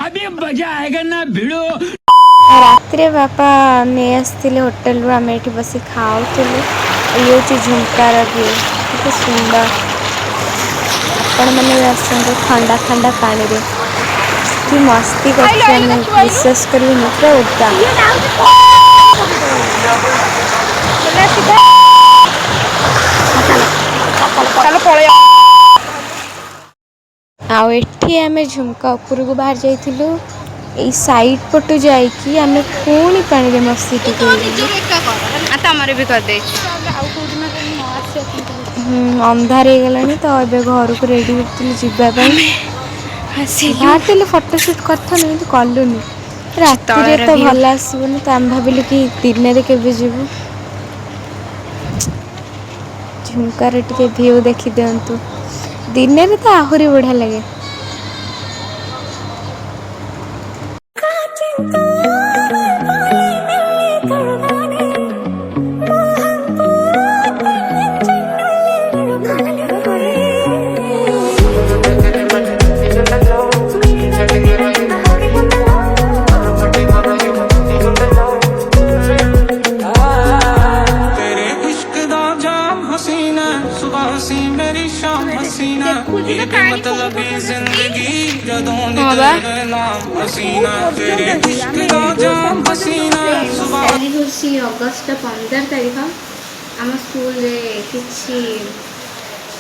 अभी मजा आएगा ना भिड़ो। रात्रे बापा नहीं आसते होटेल रू आम ये बस खाऊलु। ये हूँ झुमकार व्यू केते सुंदर आपण मैंने आसते ठंडा ठंडा पानी रे कि मस्ती कर विश्वास करेंगे पूरा उदा आठी आम झुमका उपर को बाहर जाइलु यही साइड पटू जाइकी आम पुणी पानी रे मस्ती अंधार हो गलानी तो ए घर को रेडी होती बाहर फोटोशूट कर कलुनी रात तो भल आसबनी तो आम भाविलु कि दिन के जीवु झुमकार टे भ्यू देखी दिंतु दिन में तो आहरी बढ़िया लगे। मतलब जिंदगी जदों अगस्ट 15 तारीख आम स्कूल किसी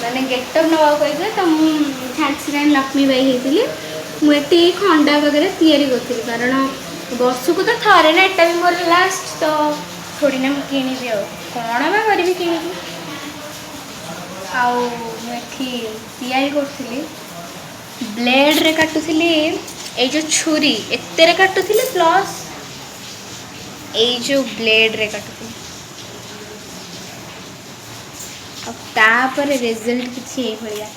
माने गेटअप नवा कही तो मुझे लक्ष्मी बाई होती मुझे खंडा वगैरह तैयारी करी कारण वर्ष को तो थे ना एटा भी मोर लास्ट तो थोड़ी ना मुझे किणी कौन बा करी कि तैयारी करी ब्लेड रे काटुली ए जो छुरी एते काटुली प्लस ए जो ब्लेड रे काटुली तापर रिजल्ट किसी भाया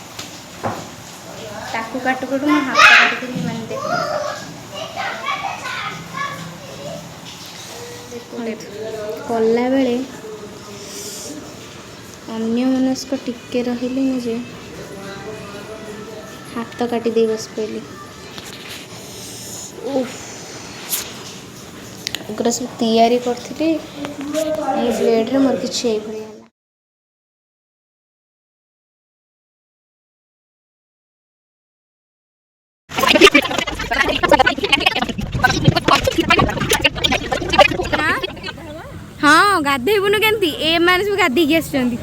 ताकू काटू काटू मैं हाथ काटुली मान कला बेले अन्य मनस्क टिके रहिले मुझे हाथ काटी दे बस पहले उग्र सब तैयारी करी ब्लेड रे मोर किसी भाया हाँ गाधेबुनु केमती ए माने सब गाधे की आछंती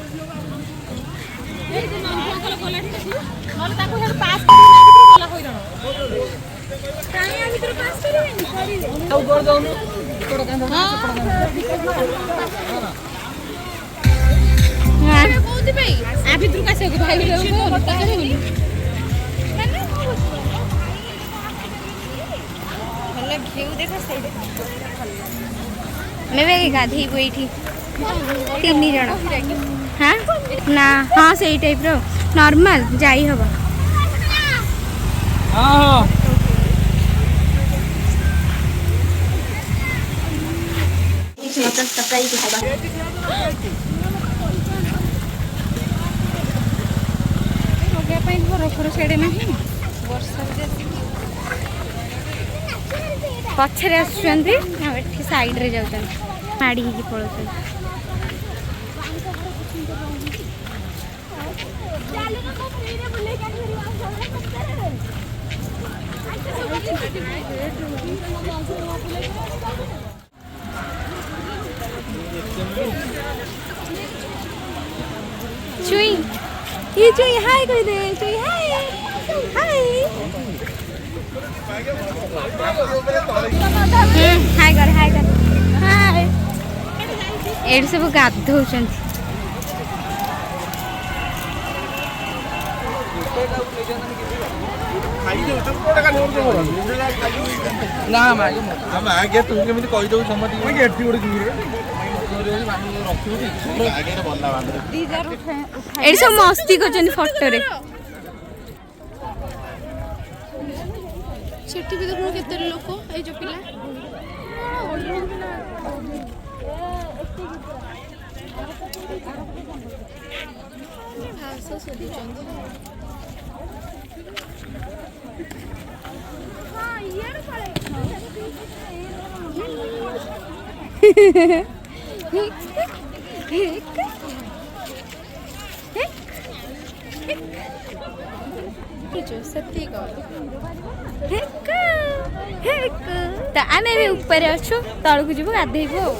मैं गाधे ये तीन जन हाँ ना हाँ से टाइप रो नॉर्मल जाई हबा पछरे आसुचंती साइड रे जाउचन माड़ी ही पड़ोचन चुई ये चुई हाय कह दे चुई हाय हाय हाय कर हाय एड सब गाधौचन ना हम आगे तू केमिति कहि दउ समति मैं एठी ओड गिरे एड सब मस्ती करछन फोटो रे सेठी भी देखो केते लोक ए जो पिला भाषा सोदी चंद ତ ଆମେ ଏବେ ଉପରେ ଅଛୁ ତଳକୁ ଯିବୁ ଗାଧେଇବୁ ଆଉ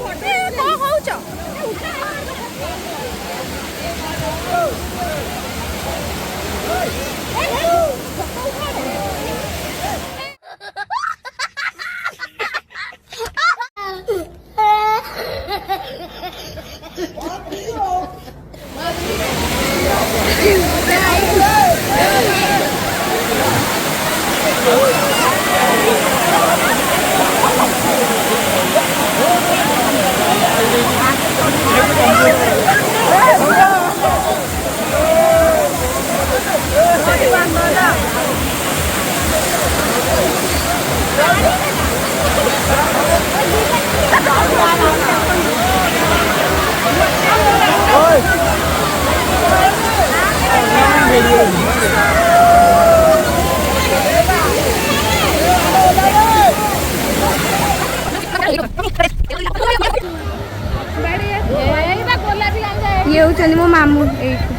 ये होचंदी मो मामू एठू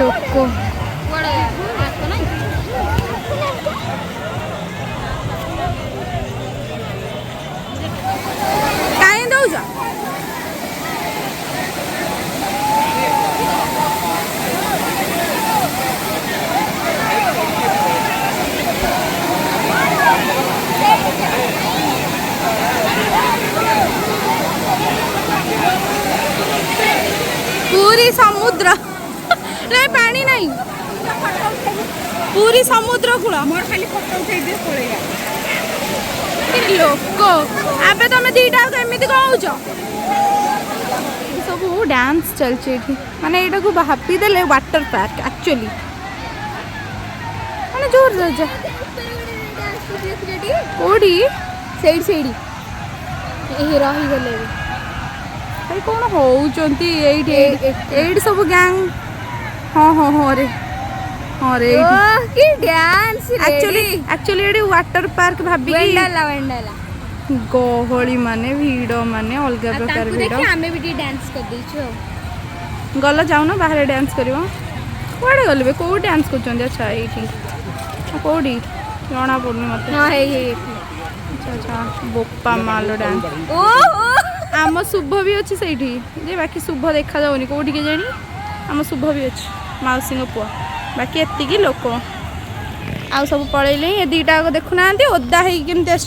लोक काहे दौज पूरी समुद्र नहीं पानी नहीं पूरी समुद्र कूल मोर खाली फोटो उठे दे पड़ेगा लोक आबे तुम दीटा एमती कहूच सब डांस चलছে এটি মানে এটাকে ভাবি দেলে ওয়াটার পার্ক एक्चुअली মানে জোর যা কোডি সেইড সেইডি এই রহি গলে भाई कौन होउचंती एइठी एइठी सब गैंग हाँ हाँ हाँ रे हाँ रे की डांस एक्चुअली एडी वाटर पार्क भाबी वेंडाला गहली माने भीड़ माने अलग प्रकार भीड़ हमें भी डांस कर देछु गला जाऊ ना बाहर डांस करिवो कोडे गलबे को डांस करचंदी अच्छा एइठी कोडी जणा पड़नी मते हां हे अच्छा अच्छा बोपा मालो डांस ओ आम शुभ भी अच्छी से जे बाकी शुभ देखा जाऊनी कौटी के जानी आम शुभ भी अच्छी मौसी पुआ बाकी एतिकी लोक आउ सब पलैले ये दीटा देखुना ओदा होमती आस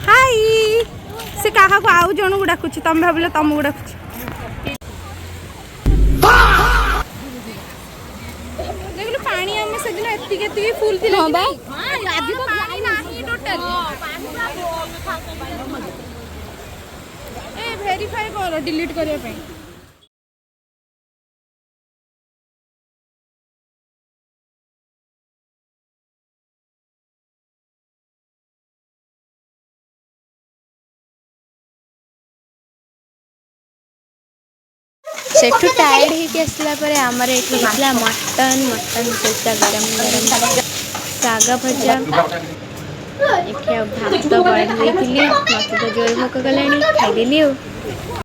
हाय से क्या आउ जन को डाकुची तुम भाविल तुमको डाकुची पानी आम से दिन एति फुल थी वेरीफाई कर डिलीट करने सेठू टायर्ड होके आसला पर आमर एठी होतला मटन मटन सहित गरम गरम साग भजा एठी भात बड़ी होइथिली मते तो जोर भोक गलानी खाइदेली।